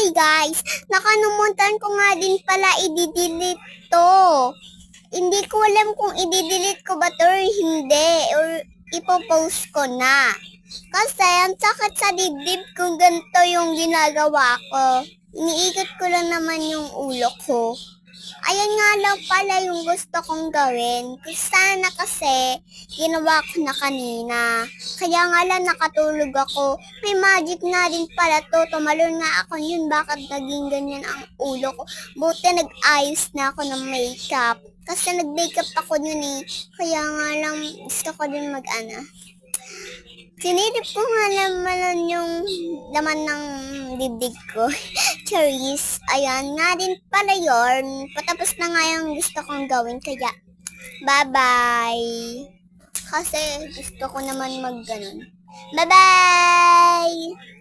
Hi guys! Nakalimutan ko nga din pala i-delete to. Hindi ko alam kung i-delete ko ba to or hindi. Or ipopost ko na. Kasi ang sakit sa dibdib kung ganito yung ginagawa ko. Iniikot ko lang naman yung ulo ko. Ayan nga lang pala yung gusto kong gawin. Sana kasi ginawa ko na kanina. Kaya nga lang nakatulog ako. May magic na din pala to. Tumalon nga ako yun. Bakit naging ganyan ang ulo ko? Buti nag-ayos na ako ng makeup. Kasi nag-makeup ako yun eh. Kaya nga lang gusto ko din sinilip ko nga naman yung laman ng bibig ko. Cherries. Ayan, nga din pala yun. Patapos na nga yung gusto kong gawin. Kaya, bye-bye. Kasi gusto ko naman mag-ganon. Bye-bye!